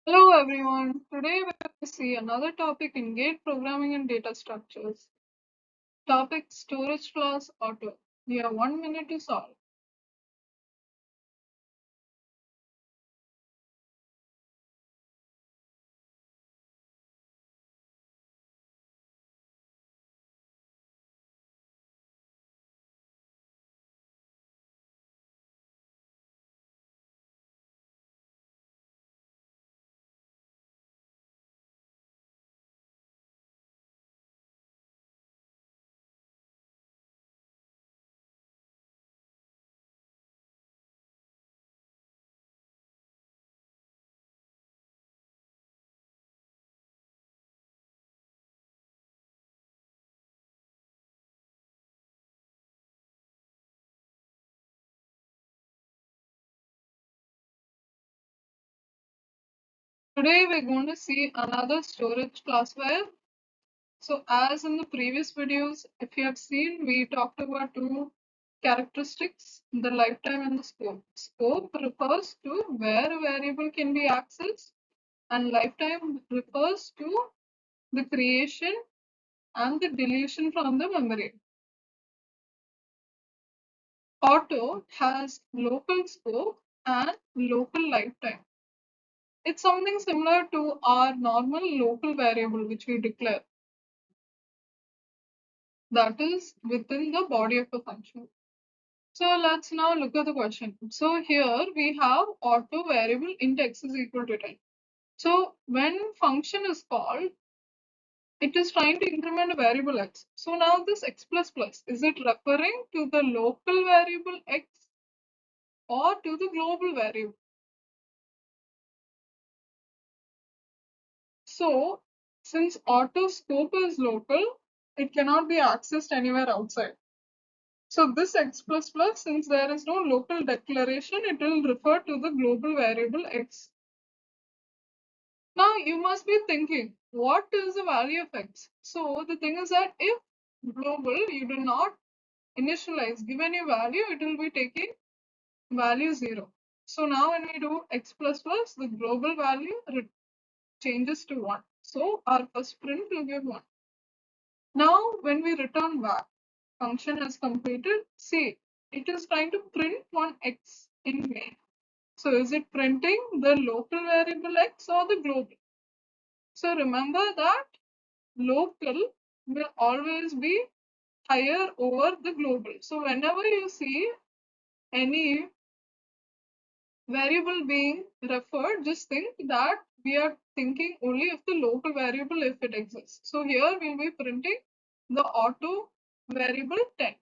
Hello everyone. Today we will see another topic in gate programming and data structures. Topic storage class auto. You have 1 minute to solve. Today we're going to see another storage class where, so as in the previous videos, if you have seen, we talked about two characteristics, the lifetime and the scope. Scope refers to where a variable can be accessed and lifetime refers to the creation and the deletion from the memory. Auto has local scope and local lifetime. It's something similar to our normal local variable which we declare, that is within the body of a function. So let's now look at the question. So here we have auto variable int x is equal to 10. So when function is called, it is trying to increment a variable x. So now this x plus plus, is it referring to the local variable x or to the global variable? So, since auto scope is local, it cannot be accessed anywhere outside. So this x plus plus, since there is no local declaration, it will refer to the global variable x. Now you must be thinking, what is the value of x? So the thing is that if global, you do not initialize, give any value, it will be taking value 0. So now when we do x plus plus, the global value changes to 1. So our first print will give 1. Now, when we return back, function has completed. See, it is trying to print one x in main. So, is it printing the local variable x or the global? So, remember that local will always be higher over the global. So, whenever you see any variable being referred, just think that we are thinking only of the local variable if it exists. So, here we will be printing the auto variable 10.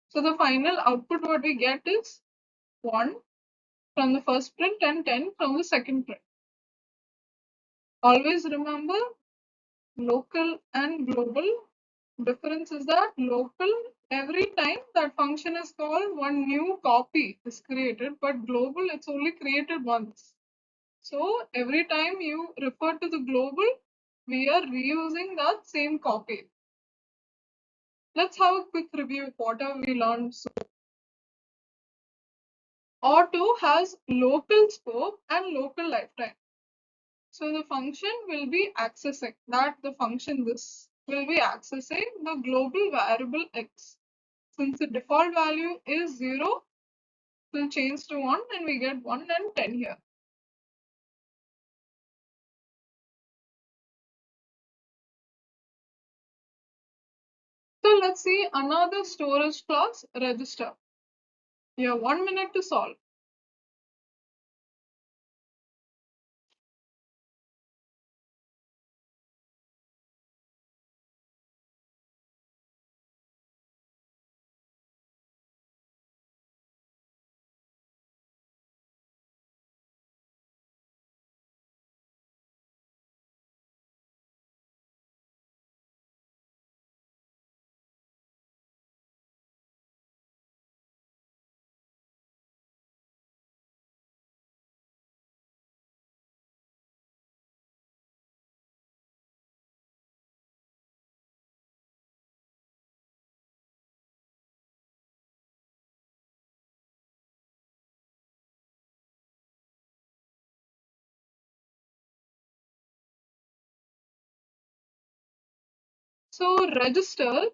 So the final output what we get is 1 from the first print and 10 from the second print. Always remember local and global. Difference is that local, every time that function is called, one new copy is created, but global it's only created once. So every time you refer to the global, we are reusing that same copy. Let's have a quick review of what have we learned. So auto has local scope and local lifetime. So the function will be accessing that the function this will be accessing the global variable x. Since the default value is 0, we'll change to 1 and we get 1 and 10 here. So let's see another storage class, register. You have 1 minute to solve. So register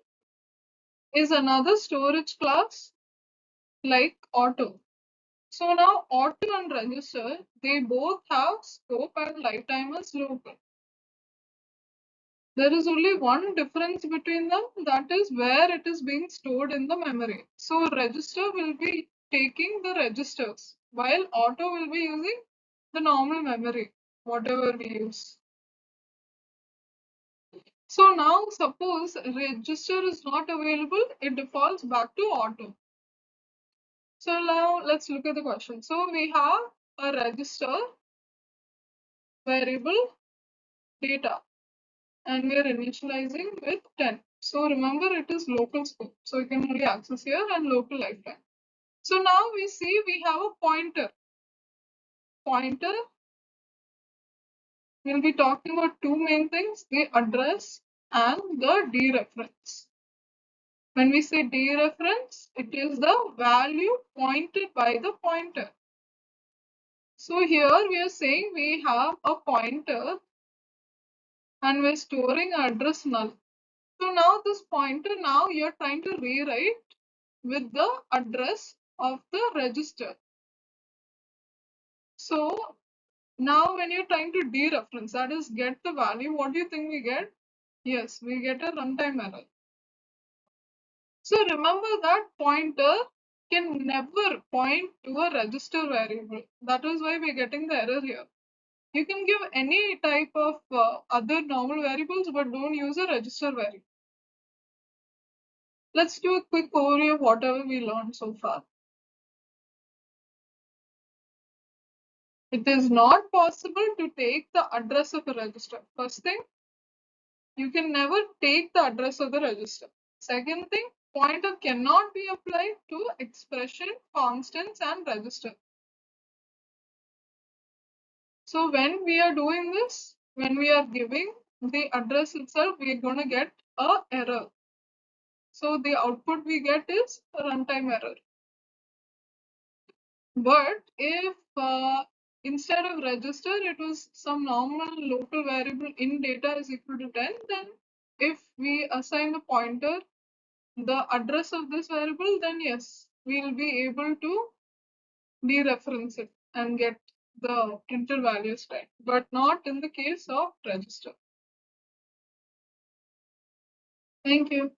is another storage class like auto. So now auto and register, they both have scope and lifetime as local. There is only one difference between them, that is where it is being stored in the memory. So register will be taking the registers while auto will be using the normal memory, whatever we use. So now suppose register is not available, it defaults back to auto. So now let's look at the question. So we have a register variable data and we are initializing with 10. So remember it is local scope. So you can only access here and local lifetime. So now we see we have a pointer. Pointer, we'll be talking about two main things, the address and the dereference. When we say dereference, it is the value pointed by the pointer. So here we are saying we have a pointer and we're storing address null. So now this pointer, now you're trying to rewrite with the address of the register. So now when you're trying to dereference, that is get the value, what do you think we get? Yes, we get a runtime error. So remember that pointer can never point to a register variable. That is why we're getting the error here. You can give any type of other normal variables, but don't use a register variable. Let's do a quick overview of whatever we learned so far. It is not possible to take the address of a register. First thing, you can never take the address of the register. Second thing, pointer cannot be applied to expression, constants, and register. So when we are doing this, when we are giving the address itself, we are going to get a error. So the output we get is a runtime error. But if instead of register, it was some normal local variable in data is equal to 10, then if we assign the pointer the address of this variable, then yes, we will be able to dereference it and get the printed values right, but not in the case of register. Thank you.